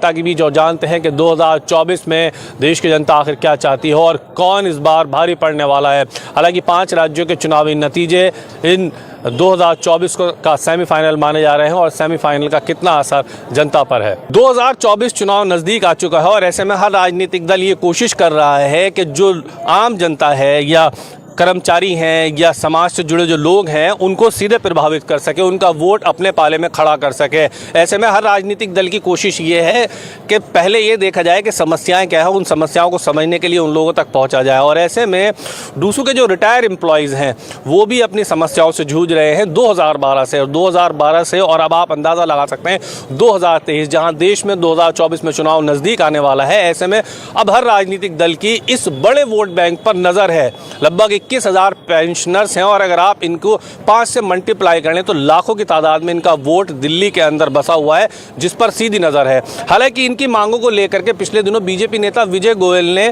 ताकि भी जो जानते हैं कि 2024 में देश की जनता आखिर क्या चाहती है और कौन इस बार भारी पड़ने वाला है। हालांकि 5 राज्यों के चुनावी नतीजे इन 2024 का सेमीफाइनल माने जा रहे हैं और सेमीफाइनल का कितना असर जनता पर है। 2024 चुनाव नज़दीक आ चुका है और ऐसे में हर राजनीतिक दल ये कोशिश कर रहा है कि जो आम जनता है या कर्मचारी हैं या समाज से जुड़े जो लोग हैं उनको सीधे प्रभावित कर सके, उनका वोट अपने पाले में खड़ा कर सके। ऐसे में हर राजनीतिक दल की कोशिश ये है कि पहले ये देखा जाए कि समस्याएं क्या है, उन समस्याओं को समझने के लिए उन लोगों तक पहुंचा जाए। और ऐसे में डूसू के जो रिटायर एम्प्लॉयज़ हैं वो भी अपनी समस्याओं से जूझ रहे हैं 2012 से और अब आप अंदाज़ा लगा सकते हैं 2023 जहाँ देश में 2024 में चुनाव नज़दीक आने वाला है। ऐसे में अब हर राजनीतिक दल की इस बड़े वोट बैंक पर नज़र है। लगभग 21,000 पेंशनर्स हैं और अगर आप इनको 5 से मल्टीप्लाई करें तो लाखों की तादाद में इनका वोट दिल्ली के अंदर बसा हुआ है जिस पर सीधी नज़र है। हालांकि इनकी मांगों को लेकर के पिछले दिनों बीजेपी नेता विजय गोयल ने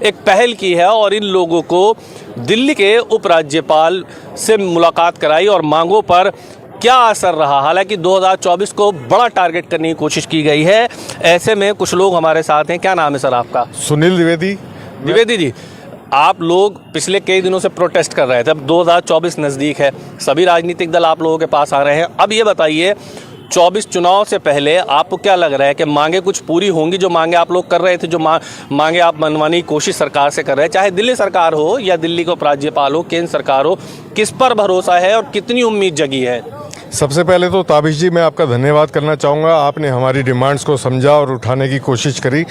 एक पहल की है और इन लोगों को दिल्ली के उपराज्यपाल से मुलाकात कराई और मांगों पर क्या असर रहा। हालांकि 2024 को बड़ा टारगेट करने की कोशिश की गई है। ऐसे में कुछ लोग हमारे साथ हैं। क्या नाम है सर आपका? सुनील द्विवेदी। द्विवेदी जी, आप लोग पिछले कई दिनों से प्रोटेस्ट कर रहे थे, अब 2024 नज़दीक है, सभी राजनीतिक दल आप लोगों के पास आ रहे हैं। अब ये बताइए 24 चुनाव से पहले आपको क्या लग रहा है कि मांगे कुछ पूरी होंगी? जो मांगे आप लोग कर रहे थे, जो मांगे आप मनवाने की कोशिश सरकार से कर रहे हैं, चाहे दिल्ली सरकार हो या दिल्ली का उपराज्यपाल हो, केंद्र सरकार हो, किस पर भरोसा है और कितनी उम्मीद जगी है? सबसे पहले तो ताबिश जी मैं आपका धन्यवाद करना चाहूँगा, आपने हमारी डिमांड्स को समझा और उठाने की कोशिश करी।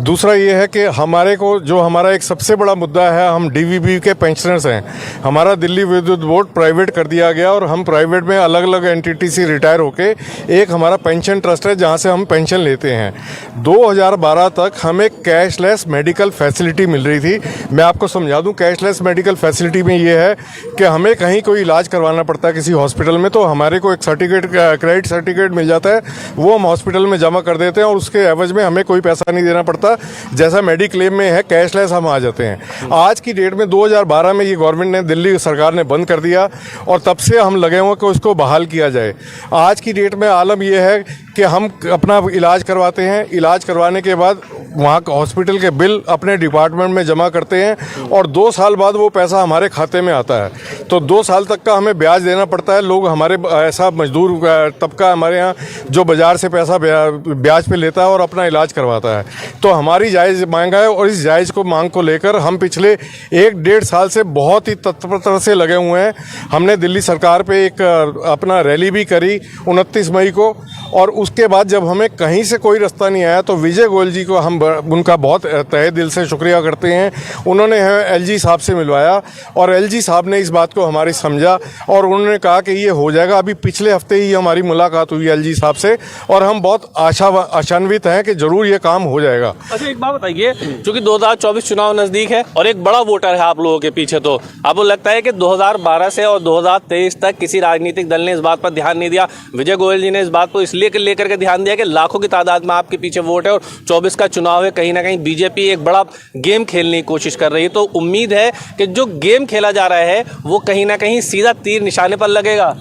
दूसरा ये है कि हमारे को जो हमारा एक सबसे बड़ा मुद्दा है, हम डीवीबी के पेंशनर्स हैं। हमारा दिल्ली विद्युत बोर्ड प्राइवेट कर दिया गया और हम प्राइवेट में अलग अलग एंटिटी से रिटायर होके एक हमारा पेंशन ट्रस्ट है जहाँ से हम पेंशन लेते हैं। 2012 तक हमें कैशलेस मेडिकल फैसिलिटी मिल रही थी। मैं आपको समझा दूँ, कैशलेस मेडिकल फैसिलिटी में ये है कि हमें कहीं कोई इलाज करवाना पड़ता है किसी हॉस्पिटल में तो हमारे को एक सर्टिफिकेट, क्रेडिट सर्टिफिकेट मिल जाता है, वो हम हॉस्पिटल में जमा कर देते हैं और उसके एवज में हमें कोई पैसा नहीं देना पड़ता। जैसा मेडिक्लेम में है, कैशलेस हम आ जाते हैं। आज की डेट में 2012 में ये गवर्नमेंट ने, दिल्ली सरकार ने बंद कर दिया और तब से हम लगे हुए कि उसको बहाल किया जाए। आज की डेट में आलम यह है कि हम अपना इलाज करवाते हैं, इलाज करवाने के बाद वहाँ हॉस्पिटल के बिल अपने डिपार्टमेंट में जमा करते हैं और 2 साल बाद वो पैसा हमारे खाते में आता है। तो 2 साल तक का हमें ब्याज देना पड़ता है। लोग हमारे ऐसा मजदूर तबका हमारे यहाँ जो बाज़ार से पैसा ब्याज पे लेता है और अपना इलाज करवाता है। तो हमारी जायज़ मांग है और इस जायज़ मांग को लेकर हम पिछले 1-1.5 साल से बहुत ही तत्परता से लगे हुए हैं। हमने दिल्ली सरकार पे एक अपना रैली भी करी 29 मई को और उसके बाद जब हमें कहीं से कोई रास्ता नहीं आया तो विजय गोयल जी को हम उनका बहुत तहे दिल से शुक्रिया करते हैं। उन्होंने हमें एलजी साहब से मिलवाया और एलजी साहब ने इस बात को हमारी समझा और उन्होंने कहा कि ये हो जाएगा। अभी पिछले हफ्ते ही हमारी मुलाकात हुई एलजी साहब से और हम बहुत आशान्वित हैं कि ज़रूर ये काम हो जाएगा। अच्छा, एक बात बताइए, क्योंकि 2024 चुनाव नज़दीक है और एक बड़ा वोटर है आप लोगों के पीछे, तो आपको लगता है कि 2012 से और 2023 तक किसी राजनीतिक दल ने इस बात पर ध्यान नहीं दिया? विजय गोयल जी ने इस बात को इसलिए लेकर के ध्यान दिया कि लाखों की तादाद में आपके पीछे वोट है और 24 का चुनाव है, कहीं ना कहीं बीजेपी एक बड़ा गेम खेलने की कोशिश कर रही है। तो उम्मीद है कि जो गेम खेला जा रहा है वो कहीं ना कहीं सीधा तीर निशाने पर लगेगा।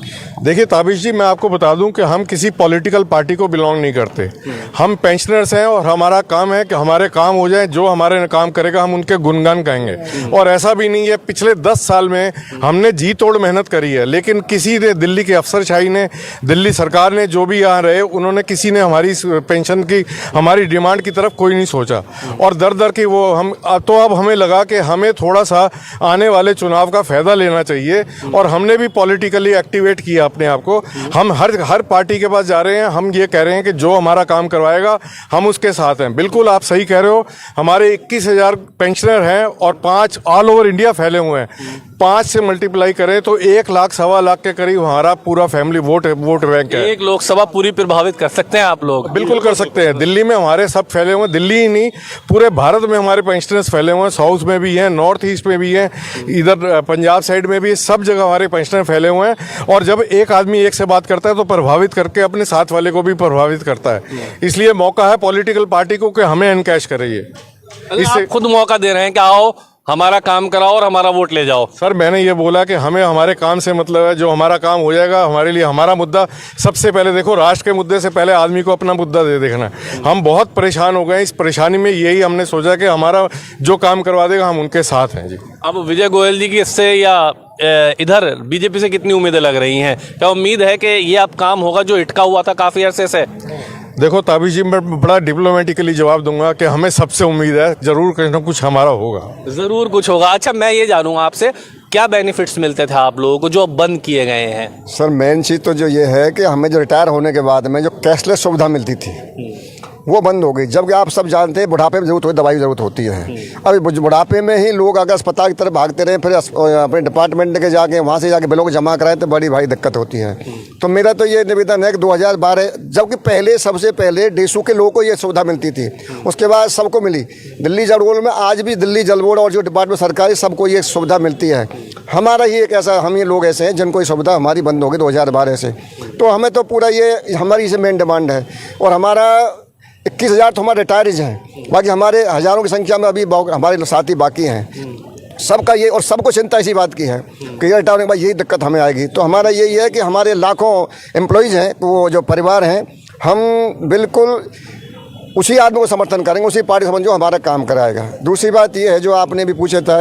देखिए ताबिश जी, मैं आपको बता दूं कि हम किसी पॉलिटिकल पार्टी को बिलोंग नहीं करते। हम पेंशनर्स हैं और हमारा काम है कि हमारे काम हो जाए, जो हमारे काम करेगा हम उनके गुणगान गाएंगे। और ऐसा भी नहीं है, पिछले 10 साल में हमने जी तोड़ मेहनत करी है, लेकिन किसी ने, दिल्ली की अफसरशाही ने, दिल्ली सरकार ने, जो भी यहाँ रहे, उन्होंने किसी ने हमारी पेंशन की, हमारी डिमांड की तरफ कोई नहीं सोचा। और दर दर की वो हम तो अब हमें लगा कि हमें थोड़ा सा आने वाले चुनाव का फ़ायदा लेना चाहिए और हमने भी पॉलिटिकली एक्टिवेट किया अपने आप को। हम हर पार्टी के पास जा रहे हैं, हम ये कह रहे हैं कि जो हमारा काम करवाएगा हम उसके साथ हैं। बिल्कुल आप सही कह रहे हो, हमारे 21,000 पेंशनर हैं और 5 ऑल ओवर इंडिया फैले हुए हैं। 5 से मल्टीप्लाई करें तो 1 लाख सवा लाख के करीब हमारा पूरा फैमिली वोट बैंक है। एक लोकसभा पूरी प्रभावित कर सकते हैं आप लोग? बिल्कुल कर सकते हैं। दिल्ली में हमारे सब फैले हुए हैं, दिल्ली ही नहीं पूरे भारत में हमारे पेंशनर्स फैले हुए हैं। साउथ में भी हैं, नॉर्थ ईस्ट में भी हैं, इधर पंजाब साइड में भी, सब जगह हमारे पेंशनर फैले हुए हैं। और जब एक आदमी एक से बात करता है तो प्रभावित करके अपने साथ वाले को भी प्रभावित करता है। इसलिए मौका है पॉलिटिकल पार्टी को कि हमें एनकैश करिए। इससे खुद मौका दे रहे हैं कि आओ हमारा काम कराओ और हमारा वोट ले जाओ। सर मैंने ये बोला कि हमें हमारे काम से मतलब है, जो हमारा काम हो जाएगा हमारे लिए हमारा मुद्दा सबसे पहले देखो, राष्ट्र के मुद्दे से पहले आदमी को अपना मुद्दा देखना है। हम बहुत परेशान हो गए, इस परेशानी में यही हमने सोचा कि हमारा जो काम करवा देगा हम उनके साथ हैं जी। अब विजय गोयल जी की इससे या इधर बीजेपी से कितनी उम्मीदें लग रही हैं? क्या उम्मीद है कि ये अब काम होगा जो अटका हुआ था काफ़ी अरसे से? देखो ताबिश जी, मैं बड़ा डिप्लोमेटिकली जवाब दूंगा कि हमें सबसे उम्मीद है जरूर कुछ ना कुछ हमारा होगा। ज़रूर कुछ होगा। अच्छा, मैं ये जानूंगा आपसे, क्या बेनिफिट्स मिलते थे आप लोगों को जो अब बंद किए गए हैं? सर मेन चीज़ तो जो ये है कि हमें जो रिटायर होने के बाद में जो कैशलेस सुविधा मिलती थी वो बंद हो गई। जबकि आप सब जानते हैं बुढ़ापे में जरूरत होती, दवाई जरूरत होती है। अभी बुढ़ापे में ही लोग अगर अस्पताल की तरफ भागते रहे, फिर अपने डिपार्टमेंट के जाके वहाँ से जाके बिलों को जमा कराए तो बड़ी भारी दिक्कत होती है। तो मेरा तो ये निवेदन है कि 2012, जबकि पहले सबसे पहले डेसू के लोगों को ये सुविधा मिलती थी, उसके बाद सबको मिली। दिल्ली जल बोर्ड में आज भी दिल्ली जल बोर्ड और जो डिपार्टमेंट सरकारी सबको ये सुविधा मिलती है। हमारा ही एक ऐसा, हम ये लोग ऐसे हैं जिनको ये सुविधा हमारी बंद होगी 2012 से। तो हमें तो पूरा ये हमारी इसे मेन डिमांड है। और हमारा 21,000 तो हमारे रिटायर्ड हैं, बाकी हमारे हज़ारों की संख्या में अभी हमारे साथी बाकी हैं। सबका ये, और सबको चिंता इसी बात की है कि ये रिटायर होने के बाद यही दिक्कत हमें आएगी। तो हमारा यही है कि हमारे लाखों एम्प्लॉयज़ हैं, वो जो परिवार हैं, हम बिल्कुल उसी आदमी को समर्थन करेंगे, उसी पार्टी समझ जो हमारा काम कराएगा। दूसरी बात ये है जो आपने भी पूछा था,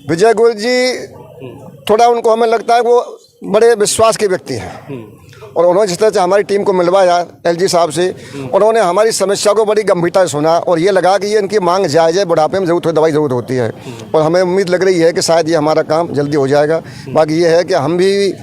विजय गोयल जी थोड़ा उनको हमें लगता है वो बड़े विश्वास के व्यक्ति हैं। और उन्होंने जिस तरह से हमारी टीम को मिलवाया एलजी साहब से, उन्होंने हमारी समस्या को बड़ी गंभीरता से सुना और ये लगा कि ये इनकी मांग जायज़ है, बुढ़ापे में ज़रूरत हो, दवाई ज़रूरत होती है। और हमें उम्मीद लग रही है कि शायद ये हमारा काम जल्दी हो जाएगा। बाकी ये है कि हम भी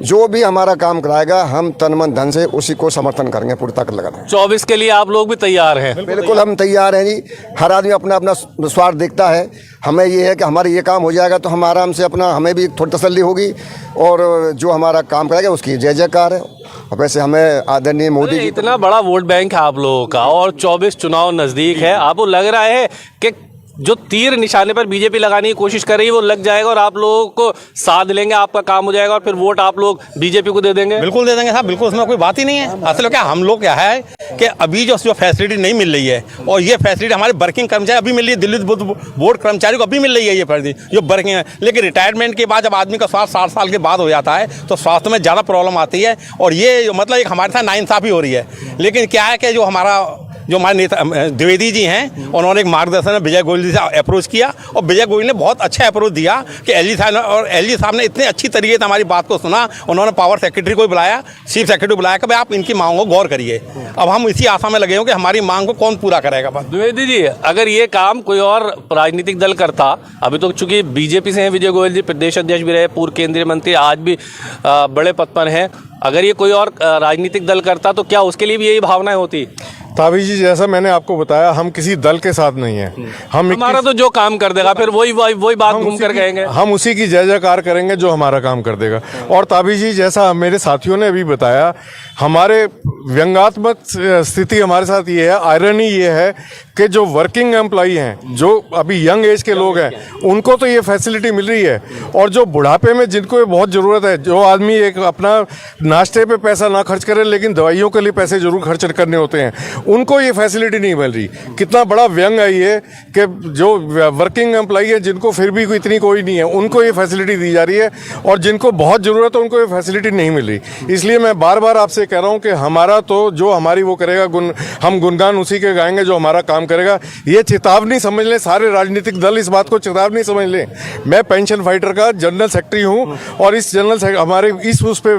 जो भी हमारा काम कराएगा हम तन मन धन से उसी को समर्थन करेंगे, पूरी ताकत लगाएंगे। 24 के लिए आप लोग भी तैयार हैं? बिल्कुल हम तैयार हैं जी। हर आदमी अपना अपना स्वार्थ देखता है, हमें ये है कि हमारा ये काम हो जाएगा तो हम आराम से अपना, हमें भी थोड़ी तसल्ली होगी और जो हमारा काम कराएगा उसकी जय जयकार है। और वैसे हमें आदरणीय मोदी जी, इतना बड़ा वोट बैंक है आप लोगों का और 24 चुनाव नज़दीक है, आपको लग रहा है कि जो तीर निशाने पर बीजेपी लगाने की कोशिश कर रही है वो लग जाएगा और आप लोगों को साथ लेंगे, आपका काम हो जाएगा और फिर वोट आप लोग बीजेपी को दे देंगे? बिल्कुल दे देंगे साहब, बिल्कुल, उसमें कोई बात ही नहीं है। असल क्या हम लोग क्या है कि अभी जो फैसिलिटी नहीं मिल रही है और ये फैसिलिटी हमारे वर्किंग कर्मचारी अभी मिल रही है, दिल्ली बोर्ड कर्मचारी को अभी मिल रही है ये फैसिलिटी जो वर्किंग है। लेकिन रिटायरमेंट के बाद जब आदमी का स्वास्थ्य 60 साल के बाद हो जाता है तो स्वास्थ्य में ज़्यादा प्रॉब्लम आती है और ये मतलब एक हमारे साथ नाइंसाफ़ी हो रही है। लेकिन क्या है कि जो हमारे नेता द्विवेदी जी हैं, उन्होंने एक मार्गदर्शन में विजय गोयल जी से अप्रोच किया और विजय गोयल ने बहुत अच्छा अप्रोच दिया कि एलजी साहब ने इतने अच्छी तरीके से हमारी बात को सुना। उन्होंने पावर सेक्रेटरी को बुलाया, चीफ सेक्रेटरी को बुलाया कि भाई आप इनकी मांगों को गौर करिए। अब हम इसी आशा में लगे हों कि हमारी मांग को कौन पूरा करेगा। बस द्विवेदी जी, अगर ये काम कोई और राजनीतिक दल करता, अभी तो चूंकि बीजेपी से हैं विजय गोयल जी, प्रदेश अध्यक्ष भी रहे, पूर्व केंद्रीय मंत्री, आज भी बड़े पद पर हैं, अगर ये कोई और राजनीतिक दल करता तो क्या उसके लिए भी यही भावनाएं होती? ताबिश जी, जैसा मैंने आपको बताया, हम किसी दल के साथ नहीं हैं। हमारा तो जो काम कर देगा फिर वही बात घूम कर कहेंगे, हम उसी की जय जयकार करेंगे जो हमारा काम कर देगा। और ताबिश जी, जैसा मेरे साथियों ने अभी बताया, हमारे व्यंग्यात्मक स्थिति हमारे साथ ये है, आयरनी ये है कि जो वर्किंग एम्प्लॉई हैं, जो अभी यंग एज के लोग हैं, उनको तो ये फैसिलिटी मिल रही है। और जो बुढ़ापे में जिनको ये बहुत ज़रूरत है, जो आदमी एक अपना नाश्ते पे पैसा ना खर्च करे लेकिन दवाइयों के लिए पैसे जरूर खर्च करने होते हैं, उनको ये फैसिलिटी नहीं मिल रही। कितना बड़ा व्यंग है ये कि जो वर्किंग एम्प्लॉई है जिनको फिर भी इतनी कोई नहीं है, उनको ये फैसिलिटी दी जा रही है और जिनको बहुत ज़रूरत है उनको ये फैसिलिटी नहीं मिल रही। इसलिए मैं बार बार आपसे कह रहा हूँ कि हमारा तो जो हमारी वो करेगा हम गुणगान उसी के गाएंगे जो हमारा काम करेगा। ये चेतावनी समझ लें, सारे राजनीतिक दल इस बात को चेतावनी समझ लें। मैं पेंशन फाइटर का जनरल सेक्रेटरी हूँ और इस हमारे इस उस पे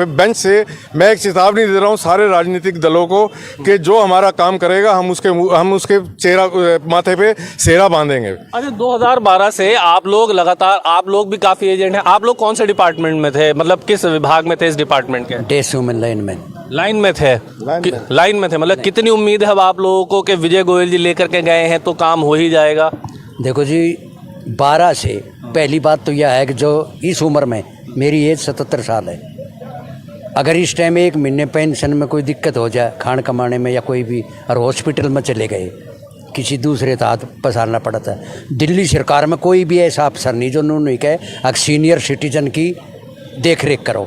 बेंच से मैं एक चेतावनी दे रहा हूँ सारे राजनीतिक दलों को कि जो हमारा काम करेगा हम उसके चेहरा माथे पे सेहरा बांधेंगे। अच्छा, 2012 से आप लोग लगातार, आप लोग भी काफी एजेंट हैं, आप लोग कौन से डिपार्टमेंट में थे, मतलब किस विभाग में थे इस डिपार्टमेंट के? डेसू में लाइन में थे, लाइन में थे। मतलब कितनी उम्मीद है अब आप लोगों को कि विजय गोयल जी लेकर के गए हैं तो काम हो ही जाएगा? देखो जी, 12 से पहली बात तो यह है कि जो इस उम्र में मेरी एज 77 साल है, अगर इस टाइम एक महीने पेंशन में कोई दिक्कत हो जाए खान कमाने में या कोई भी, और हॉस्पिटल में चले गए, किसी दूसरे का हाथ पसारना पड़ता है। दिल्ली सरकार में कोई भी ऐसा अफसर नहीं जो उन्होंने कहे अगर सीनियर सिटीजन की देख रेख करो,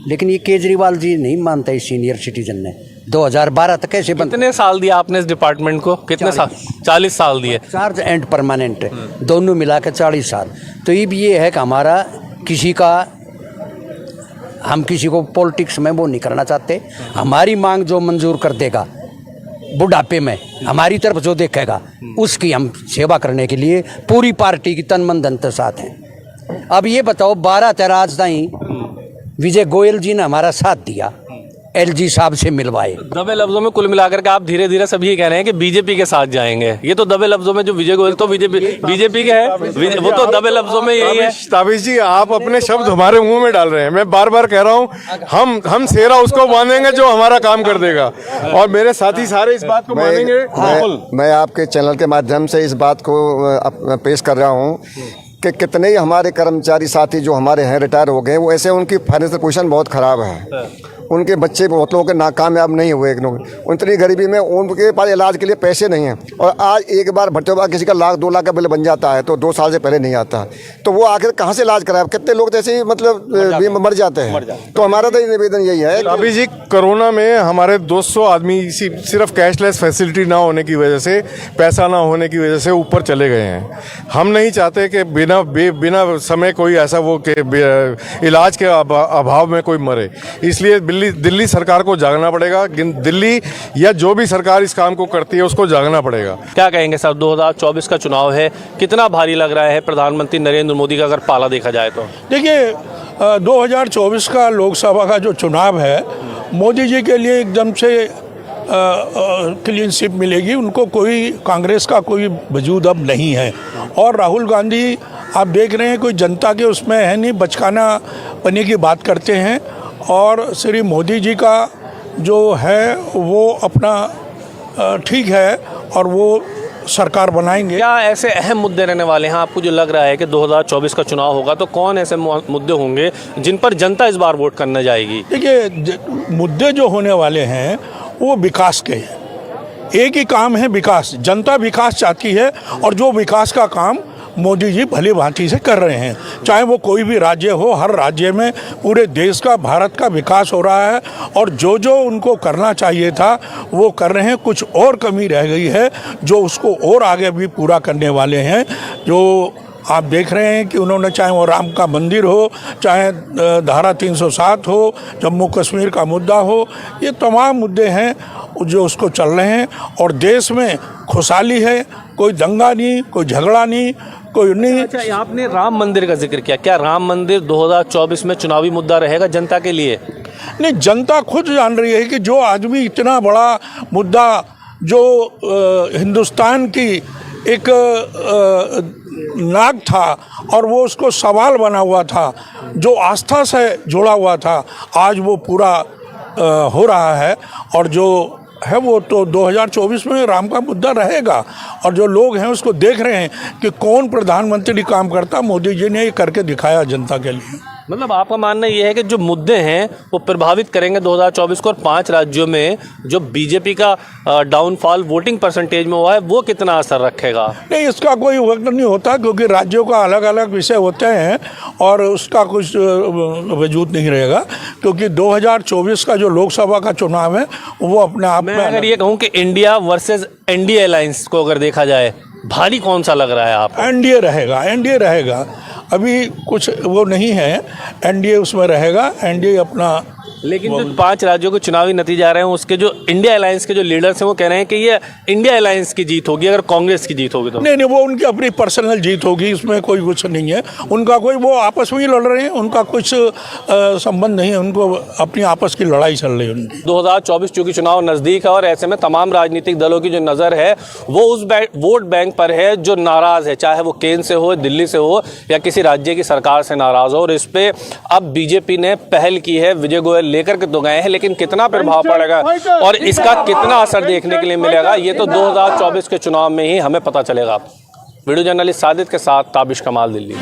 लेकिन ये केजरीवाल जी नहीं मानता इस सीनियर सिटीजन ने। 2012 तक कैसे बंद? कितने साल दिया आपने इस डिपार्टमेंट को? कितने साल? 40 साल दिए। चार्ज एंड परमानेंट दोनों मिला के 40 साल। तो ये है कि हमारा किसी का, हम किसी को पॉलिटिक्स में वो नहीं करना चाहते। हमारी मांग जो मंजूर कर देगा बुढ़ापे में, हमारी तरफ जो देखेगा उसकी हम सेवा करने के लिए पूरी पार्टी की तन मन धन के साथ हैं। अब ये बताओ 12-13 आज ताई विजय गोयल जी ने हमारा साथ दिया, एलजी साहब से मिलवाए। दबे लफ्जों में कुल मिलाकर के आप धीरे धीरे सभी ये कह रहे हैं कि बीजेपी के साथ जाएंगे। ये तो दबे लफ्जों में, जो विजय गोयल तो बीजेपी के है, वो तो दबे लफ्जों में यही है। ताबिश जी, आप अपने शब्द हमारे मुंह में डाल रहे हैं। मैं बार बार कह रहा हूँ, हम सेरा उसको बांधेंगे जो हमारा काम कर देगा, और मेरे साथी सारे इस बात को मानेंगे। मैं आपके चैनल के माध्यम से इस बात को पेश कर रहा हूँ कि कितने ही हमारे कर्मचारी साथी जो हमारे हैं रिटायर हो गए, वो ऐसे उनकी फाइनेंशियल पोजीशन बहुत ख़राब है, उनके बच्चे बहुत लोगों के नाकामयाब नहीं हुए, उतनी गरीबी में उनके पास इलाज के लिए पैसे नहीं हैं। और आज एक बार भर्ती के बाद किसी का 1-2 लाख का बिल बन जाता है तो 2 साल से पहले नहीं आता, तो वो आखिर कहाँ से इलाज कराए? कितने लोग तो ऐसे ही मतलब मर जाते हैं। तो हमारा तो निवेदन यही है। अभी जी कोरोना में हमारे 200 आदमी सिर्फ कैशलेस फैसिलिटी ना होने की वजह से, पैसा ना होने की वजह से ऊपर चले गए हैं। हम नहीं चाहते कि बिना समय कोई ऐसा वो कि इलाज के अभाव में कोई मरे, इसलिए दिल्ली सरकार को जागना पड़ेगा। दिल्ली या जो भी सरकार इस काम को करती है उसको जागना पड़ेगा। क्या कहेंगे सर, 2024 का चुनाव है, कितना भारी लग रहा है प्रधानमंत्री नरेंद्र मोदी का अगर पाला देखा जाए तो? देखिए 2024 का लोकसभा का जो चुनाव है, मोदी जी के लिए एकदम से क्लीन स्वीप मिलेगी। उनको कोई कांग्रेस का कोई वजूद अब नहीं है। और राहुल गांधी आप देख रहे हैं कोई जनता के उसमें है नहीं, बचकाना पने की बात करते हैं। और श्री मोदी जी का जो है वो अपना ठीक है और वो सरकार बनाएंगे। क्या ऐसे अहम मुद्दे रहने वाले हैं आपको जो लग रहा है कि 2024 का चुनाव होगा तो कौन ऐसे मुद्दे होंगे जिन पर जनता इस बार वोट करने जाएगी? देखिए मुद्दे जो होने वाले हैं वो विकास के हैं। एक ही काम है विकास। जनता विकास चाहती है और जो विकास का काम मोदी जी भली भांति से कर रहे हैं, चाहे वो कोई भी राज्य हो, हर राज्य में पूरे देश का, भारत का विकास हो रहा है। और जो जो उनको करना चाहिए था वो कर रहे हैं। कुछ और कमी रह गई है जो उसको और आगे भी पूरा करने वाले हैं। जो आप देख रहे हैं कि उन्होंने, चाहे वो राम का मंदिर हो, चाहे धारा 307 हो, जम्मू कश्मीर का मुद्दा हो, ये तमाम मुद्दे हैं जो उसको चल रहे हैं। और देश में खुशहाली है, कोई दंगा नहीं, कोई झगड़ा नहीं, कोई नहीं। अच्छा, आपने राम मंदिर का जिक्र किया, क्या राम मंदिर 2024 में चुनावी मुद्दा रहेगा जनता के लिए? नहीं, जनता खुद जान रही है कि जो आदमी इतना बड़ा मुद्दा, जो हिंदुस्तान की एक नाक था और वो उसको सवाल बना हुआ था, जो आस्था से जुड़ा हुआ था, आज वो पूरा हो रहा है। और जो है वो तो 2024 में राम का मुद्दा रहेगा। और जो लोग हैं उसको देख रहे हैं कि कौन प्रधानमंत्री काम करता, मोदी जी ने ये करके दिखाया जनता के लिए। मतलब आपका मानना ये है कि जो मुद्दे हैं वो प्रभावित करेंगे 2024 को, और 5 राज्यों में जो बीजेपी का डाउनफॉल वोटिंग परसेंटेज में हुआ है वो कितना असर रखेगा? नहीं, इसका कोई वक्त नहीं होता क्योंकि राज्यों का अलग अलग विषय होते हैं और उसका कुछ वजूद नहीं रहेगा। क्योंकि 2024 का जो लोकसभा का चुनाव है वो अपने आप में, अगर ये कहूँ कि इंडिया वर्सेस एनडीए अलायंस को अगर देखा जाए, भारी कौन सा लग रहा है आप? एनडीए रहेगा। अभी कुछ वो नहीं है, एनडीए उसमें रहेगा। एनडीए अपना, लेकिन जो 5 राज्यों के चुनावी नतीजे आ रहे हैं उसके जो इंडिया अलायंस के जो लीडर्स हैं वो कह रहे हैं कि ये इंडिया अलायंस की जीत होगी अगर कांग्रेस की जीत होगी तो। नहीं, वो उनकी अपनी पर्सनल जीत होगी, इसमें कोई कुछ नहीं है। उनका कोई, वो आपस में ही लड़ रहे हैं, उनका कुछ संबंध नहीं है, उनको अपनी आपस की लड़ाई चल रही है उनकी। 2024 चूँकि चुनाव नज़दीक है और ऐसे में तमाम राजनीतिक दलों की जो नज़र है वो उस वोट बैंक पर है जो नाराज़ है, चाहे वो केंद्र से हो, दिल्ली से हो या किसी राज्य की सरकार से नाराज़ हो। और इस पर अब बीजेपी ने पहल की है, विजय गोयल लेकर के तो गए हैं, लेकिन कितना प्रभाव पड़ेगा और इसका कितना असर देखने के लिए मिलेगा ये तो 2024 के चुनाव में ही हमें पता चलेगा। वीडियो जर्नलिस्ट सादित के साथ ताबिश कमाल, दिल्ली।